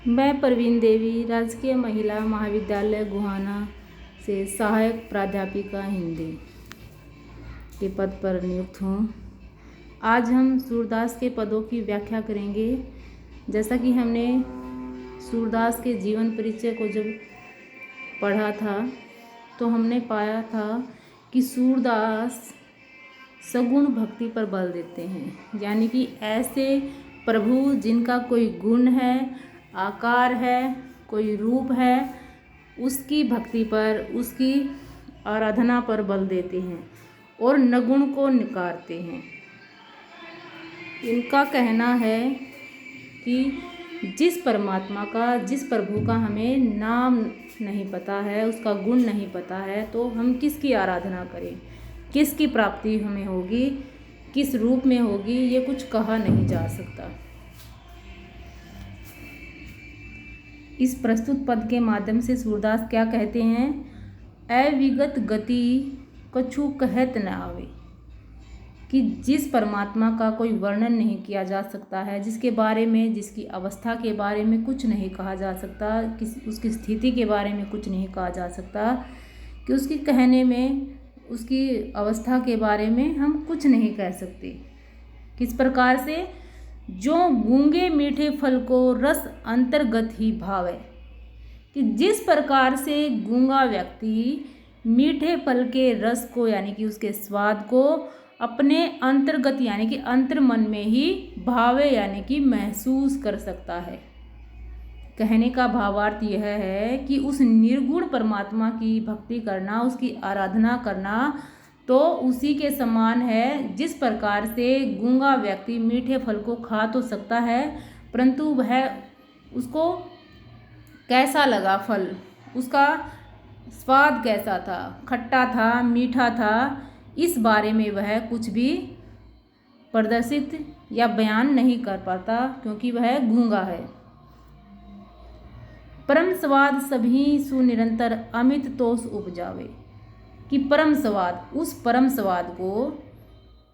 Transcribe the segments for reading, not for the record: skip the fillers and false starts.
मैं प्रवीण देवी राजकीय महिला महाविद्यालय गोहाना से सहायक प्राध्यापिका हिंदी के पद पर नियुक्त हूँ। आज हम सूरदास के पदों की व्याख्या करेंगे। जैसा कि हमने सूरदास के जीवन परिचय को जब पढ़ा था तो हमने पाया था कि सूरदास सगुण भक्ति पर बल देते हैं, यानी कि ऐसे प्रभु जिनका कोई गुण है, आकार है, कोई रूप है, उसकी भक्ति पर, उसकी आराधना पर बल देते हैं और नगुण को नकारते हैं। इनका कहना है कि जिस परमात्मा का, जिस प्रभु का हमें नाम नहीं पता है, उसका गुण नहीं पता है, तो हम किसकी आराधना करें, किसकी प्राप्ति हमें होगी, किस रूप में होगी, ये कुछ कहा नहीं जा सकता। इस प्रस्तुत पद के माध्यम से सूरदास क्या कहते हैं? अविगत गति कछु कहत न आवे, कि जिस परमात्मा का कोई वर्णन नहीं किया जा सकता है, जिसके बारे में, जिसकी अवस्था के बारे में कुछ नहीं कहा जा सकता, उसकी स्थिति के बारे में कुछ नहीं कहा जा सकता, कि उसकी कहने में, उसकी अवस्था के बारे में हम कुछ नहीं कह सकते। किस प्रकार से? जो गूंगे मीठे फल को रस अंतर्गत ही भावे, कि जिस प्रकार से गूंगा व्यक्ति मीठे फल के रस को, यानी कि उसके स्वाद को अपने अंतर्गत, यानी कि अंतर मन में ही भावे, यानी कि महसूस कर सकता है। कहने का भावार्थ यह है कि उस निर्गुण परमात्मा की भक्ति करना, उसकी आराधना करना तो उसी के समान है जिस प्रकार से गूंगा व्यक्ति मीठे फल को खा तो सकता है, परंतु वह, उसको कैसा लगा फल, उसका स्वाद कैसा था, खट्टा था, मीठा था, इस बारे में वह कुछ भी प्रदर्शित या बयान नहीं कर पाता, क्योंकि वह गूंगा है। परम स्वाद सभी सुनिरंतर अमित तोष उपजावे, कि परम स्वाद, उस परम स्वाद को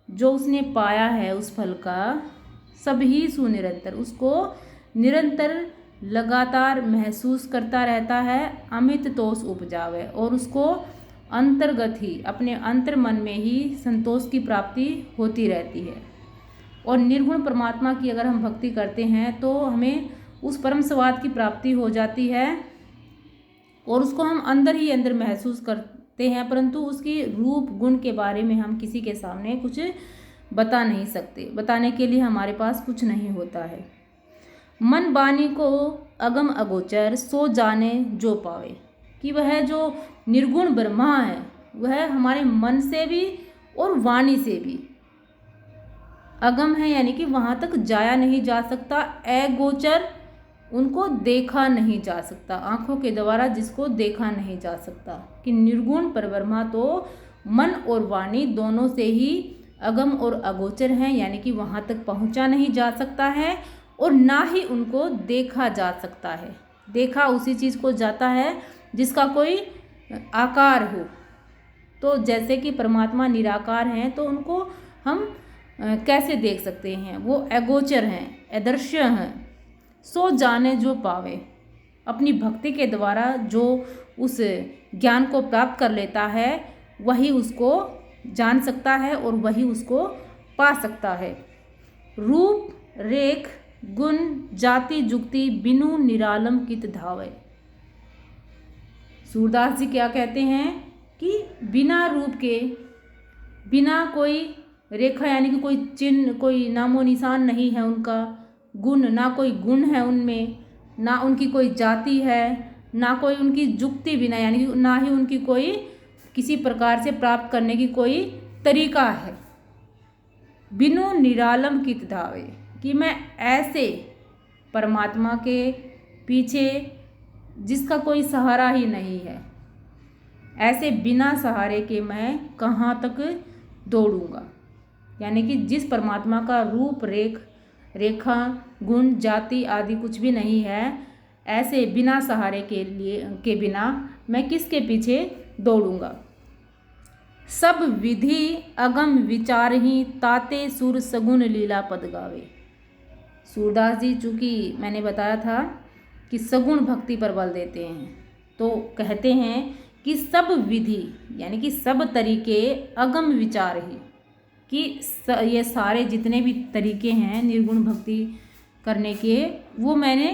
जो उसने पाया है उस फल का, सभी सुनिरंतर, उसको निरंतर लगातार महसूस करता रहता है, अमित तोष उपजावे, और उसको अंतर्गत ही, अपने अंतर मन में ही संतोष की प्राप्ति होती रहती है। और निर्गुण परमात्मा की अगर हम भक्ति करते हैं तो हमें उस परम स्वाद की प्राप्ति हो जाती है और उसको हम अंदर ही अंदर महसूस करते हैं, परंतु उसकी रूप गुण के बारे में हम किसी के सामने कुछ बता नहीं सकते, बताने के लिए हमारे पास कुछ नहीं होता है। मन बानी को अगम अगोचर सो जाने जो पावे, कि वह जो निर्गुण ब्रह्मा है वह हमारे मन से भी और वाणी से भी अगम है, यानी कि वहाँ तक जाया नहीं जा सकता। अगोचर, उनको देखा नहीं जा सकता, आँखों के द्वारा जिसको देखा नहीं जा सकता, कि निर्गुण परब्रह्मा तो मन और वाणी दोनों से ही अगम और अगोचर हैं, यानी कि वहाँ तक पहुँचा नहीं जा सकता है और ना ही उनको देखा जा सकता है। देखा उसी चीज़ को जाता है जिसका कोई आकार हो। तो जैसे कि परमात्मा निराकार हैं, तो उनको हम कैसे देख सकते हैं? वो अगोचर हैं, अदृश्य हैं। सो जाने जो पावे, अपनी भक्ति के द्वारा जो उस ज्ञान को प्राप्त कर लेता है वही उसको जान सकता है और वही उसको पा सकता है। रूप रेख गुण जाति जुक्ति बिनु निरालम कित धावे, सूरदास जी क्या कहते हैं कि बिना रूप के, बिना कोई रेखा, यानी कि कोई चिन्ह, कोई नामो निशान नहीं है उनका, गुण, ना कोई गुण है उनमें, ना उनकी कोई जाति है, ना कोई उनकी जुक्ति बिना, यानी कि ना ही उनकी कोई किसी प्रकार से प्राप्त करने की कोई तरीका है। बिनु निरालम कित धावे, कि मैं ऐसे परमात्मा के पीछे जिसका कोई सहारा ही नहीं है, ऐसे बिना सहारे के मैं कहाँ तक दौड़ूंगा, यानी कि जिस परमात्मा का रूप रेखा गुण जाति आदि कुछ भी नहीं है, ऐसे बिना सहारे के बिना मैं किसके पीछे दौड़ूंगा। सब विधि अगम विचार ही ताते सुर सगुन लीला पद गावे। सूरदास जी, चूँकि मैंने बताया था कि सगुण भक्ति पर बल देते हैं। तो कहते हैं कि सब विधि यानी कि सब तरीके अगम विचार ही, कि ये सारे जितने भी तरीके हैं निर्गुण भक्ति करने के, वो मैंने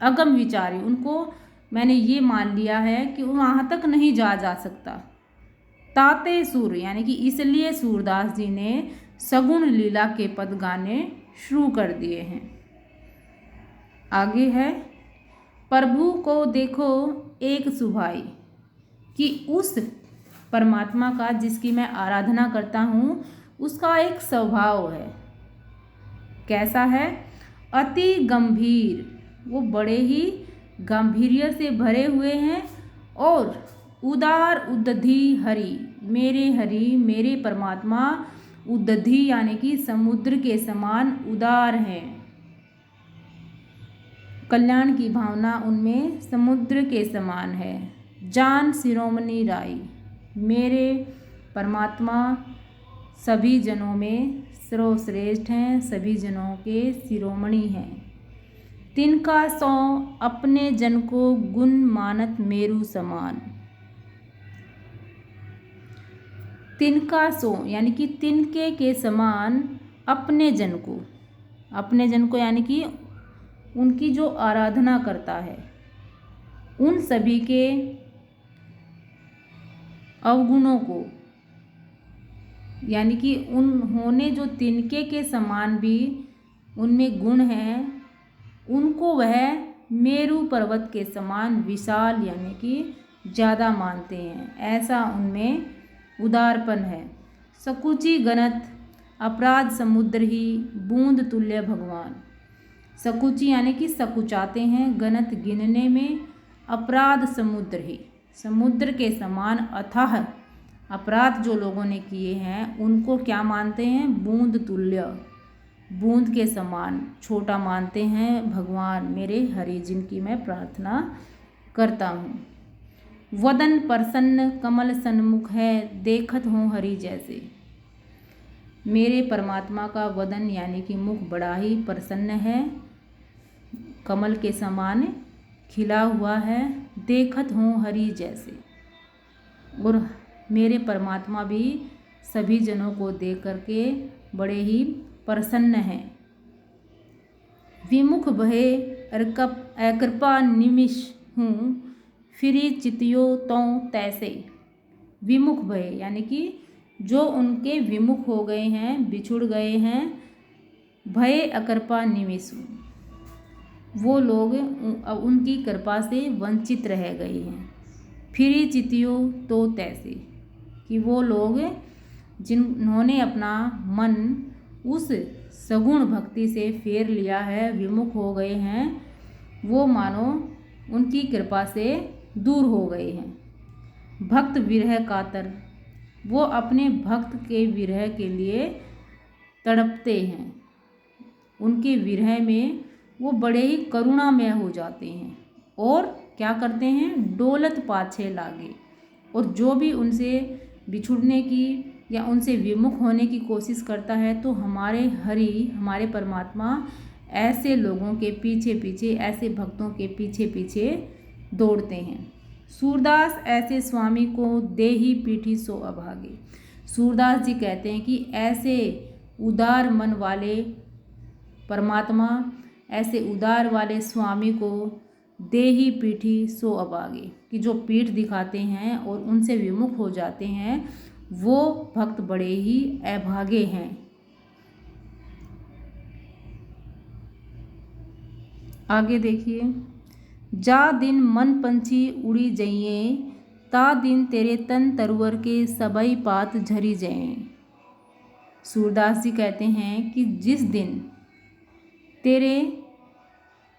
अगम विचार ही, उनको मैंने ये मान लिया है कि वहाँ तक नहीं जा सकता। ताते सुर यानी कि इसलिए सूरदास जी ने सगुण लीला के पद गाने शुरू कर दिए हैं। आगे है, प्रभु को देखो एक सुभाई, कि उस परमात्मा का जिसकी मैं आराधना करता हूँ उसका एक स्वभाव है। कैसा है? अति गंभीर, वो बड़े ही गांभीर्य से भरे हुए हैं। और उदार उदधि हरि, मेरे हरि मेरे परमात्मा उदधि यानी कि समुद्र के समान उदार हैं। कल्याण की भावना उनमें समुद्र के समान है। जान शिरोमणि राई, मेरे परमात्मा सभी जनों में सर्वश्रेष्ठ हैं, सभी जनों के शिरोमणि हैं। तिनका सौ अपने जन को गुण मानत मेरु समान। तिनका सो यानी कि तिनके के समान अपने जन को यानी कि उनकी जो आराधना करता है, उन सभी के अवगुणों को यानी कि उन्होंने जो तिनके के समान भी उनमें गुण हैं, उनको वह मेरु पर्वत के समान विशाल यानी कि ज़्यादा मानते हैं। ऐसा उनमें उदारपन है। सकुचि गणत अपराध समुद्र ही बूंद तुल्य भगवान। सकुचि यानी कि सकुचाते हैं, गणत गिनने में, अपराध समुद्र ही समुद्र के समान अथाह अपराध जो लोगों ने किए हैं उनको क्या मानते हैं? बूंद तुल्य, बूंद के समान छोटा मानते हैं भगवान मेरे हरि, जिनकी मैं प्रार्थना करता हूँ। वदन प्रसन्न कमल सन्मुख है, देखत हूँ हरि जैसे। मेरे परमात्मा का वदन यानी कि मुख बड़ा ही प्रसन्न है, कमल के समान खिला हुआ है, देखत हूँ हरि जैसे। और मेरे परमात्मा भी सभी जनों को देख करके बड़े ही प्रसन्न हैं। विमुख भये अकृपा निमिष हूँ, फिरी चितियो तो तैसे। विमुख भये यानी कि जो उनके विमुख हो गए हैं, बिछुड़ गए हैं, भय अकृपा निमिष, वो लोग उनकी कृपा से वंचित रह गए हैं। फिरी चितियो तो तैसे, कि वो लोग जिन्होंने अपना मन उस सगुण भक्ति से फेर लिया है, विमुख हो गए हैं, वो मानो उनकी कृपा से दूर हो गए हैं। भक्त विरह कातर, वो अपने भक्त के विरह के लिए तड़पते हैं। उनके विरह में वो बड़े ही करुणामय हो जाते हैं और क्या करते हैं? डोलत पाछे लागे। और जो भी उनसे बिछुड़ने की या उनसे विमुख होने की कोशिश करता है तो हमारे हरि, हमारे परमात्मा ऐसे लोगों के पीछे पीछे, ऐसे भक्तों के पीछे पीछे दौड़ते हैं। सूरदास ऐसे स्वामी को दे ही पीठी सो अभागे। सूरदास जी कहते हैं कि ऐसे उदार मन वाले परमात्मा, ऐसे उदार वाले स्वामी को दे ही पीठी सो अभागे, कि जो पीठ दिखाते हैं और उनसे विमुख हो जाते हैं वो भक्त बड़े ही अभागे हैं। आगे देखिए, जा दिन मन पंछी उड़ी जइए, ता दिन तेरे तन तरवर के सबई पात झरी जाएं। सूरदास जी कहते हैं कि जिस दिन तेरे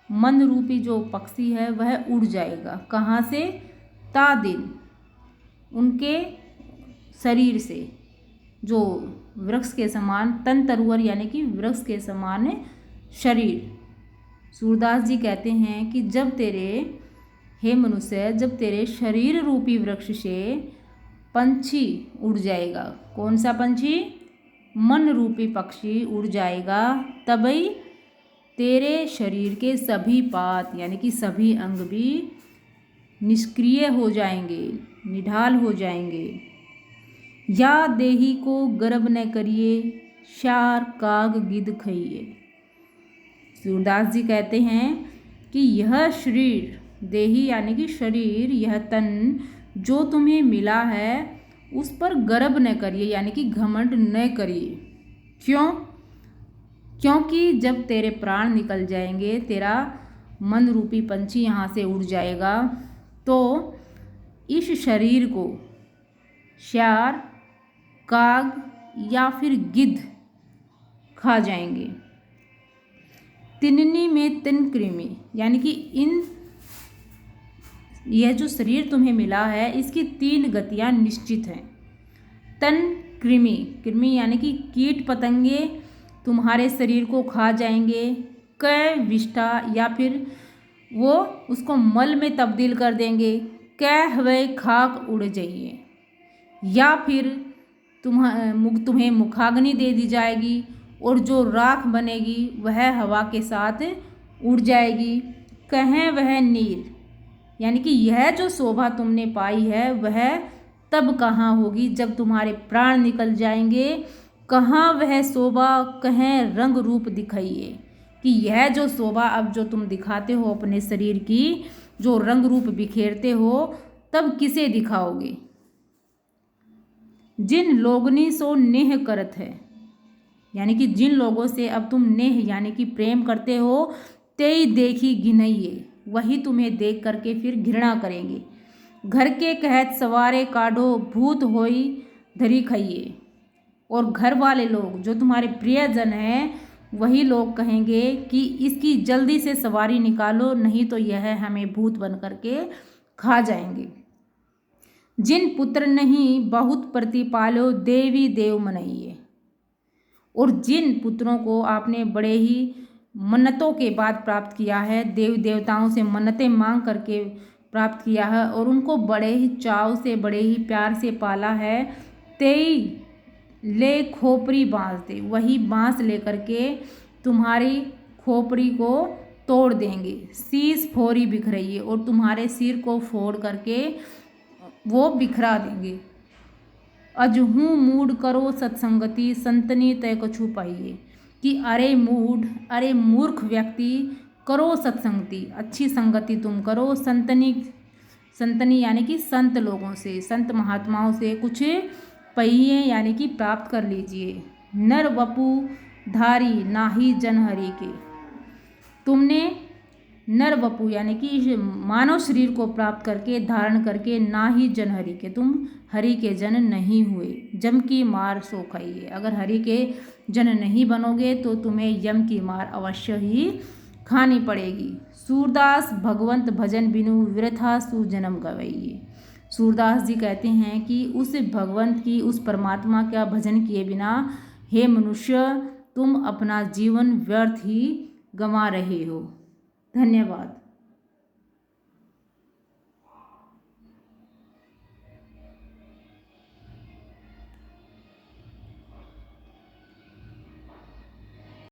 मन रूपी जो पक्षी है वह उड़ जाएगा, कहाँ से? ता दिन, उनके शरीर से, जो वृक्ष के समान तन तरवर यानी कि वृक्ष के समान शरीर। सूरदास जी कहते हैं कि जब तेरे, हे मनुष्य, जब तेरे शरीर रूपी वृक्ष से पंछी उड़ जाएगा, कौन सा पंछी? मन रूपी पक्षी उड़ जाएगा, तभी तेरे शरीर के सभी पात यानी कि सभी अंग भी निष्क्रिय हो जाएंगे, निढाल हो जाएंगे। या देही को गर्भ न करिए, शार काग गिद्ध खाइए। सूरदास जी कहते हैं कि यह शरीर, देही यानी कि शरीर, यह तन जो तुम्हें मिला है उस पर गर्व न करिए यानी कि घमंड न करिए। क्यों? क्योंकि जब तेरे प्राण निकल जाएंगे, तेरा मन रूपी पंछी यहाँ से उड़ जाएगा, तो इस शरीर को श्यार, काग या फिर गिद्ध खा जाएंगे। तिन्नी में तिन कृमि यानी कि यह जो शरीर तुम्हें मिला है इसकी 3 गतियां निश्चित हैं। तन कृमि, कृमि यानी कि कीट पतंगे तुम्हारे शरीर को खा जाएंगे। कै विष्ठा या फिर वो उसको मल में तब्दील कर देंगे। कै हवे खाक उड़ जाइए। या फिर तुम्हें मुखाग्नि दे दी जाएगी और जो राख बनेगी वह हवा के साथ उड़ जाएगी। कहें वह नीर यानी कि यह जो शोभा तुमने पाई है वह तब कहाँ होगी जब तुम्हारे प्राण निकल जाएंगे। कहाँ वह शोभा, कहें रंग रूप दिखाइए कि यह जो शोभा अब जो तुम दिखाते हो अपने शरीर की, जो रंग रूप बिखेरते हो, तब किसे दिखाओगे। जिन लोगनी सो नेह करत है यानी कि जिन लोगों से अब तुम नेह यानी कि प्रेम करते हो, तेई देखी घिनइये, वही तुम्हें देख करके फिर घृणा करेंगे। घर के कहत सवारे काढ़ो, भूत होई धरी खाइए। और घर वाले लोग जो तुम्हारे प्रियजन हैं वही लोग कहेंगे कि इसकी जल्दी से सवारी निकालो, नहीं तो यह हमें भूत बन करके खा जाएंगे। जिन पुत्र नहीं बहुत प्रतिपालो, देवी देव मनइए। और जिन पुत्रों को आपने बड़े ही मन्नतों के बाद प्राप्त किया है, देवी देवताओं से मन्नतें मांग करके प्राप्त किया है और उनको बड़े ही चाव से, बड़े ही प्यार से पाला है, तेई ले खोपरी बांस दे, वही बांस लेकर के तुम्हारी खोपड़ी को तोड़ देंगे। शीश फोरी बिखराइए, और तुम्हारे सिर को फोड़ करके वो बिखरा देंगे। अजहू मूड करो सत्संगति, संतनी तय कछु पाइए। कि अरे मूढ़, अरे मूर्ख व्यक्ति, करो सत्संगति, अच्छी संगति तुम करो। संतनी यानी कि संत लोगों से, संत महात्माओं से कुछ पहिए यानी कि प्राप्त कर लीजिए। नर वपु धारी नाही जनहरि के, तुमने नर वपु यानी कि मानव शरीर को प्राप्त करके, धारण करके, ना ही जनहरि के, तुम हरि के जन नहीं हुए। जम की मार सो खाइए, अगर हरि के जन नहीं बनोगे तो तुम्हें यम की मार अवश्य ही खानी पड़ेगी। सूरदास भगवंत भजन बिनु वृथा सु जन्म गवैये। सूरदास जी कहते हैं कि उस भगवंत की, उस परमात्मा का भजन किए बिना हे मनुष्य तुम अपना जीवन व्यर्थ ही गंवा रहे हो। धन्यवाद।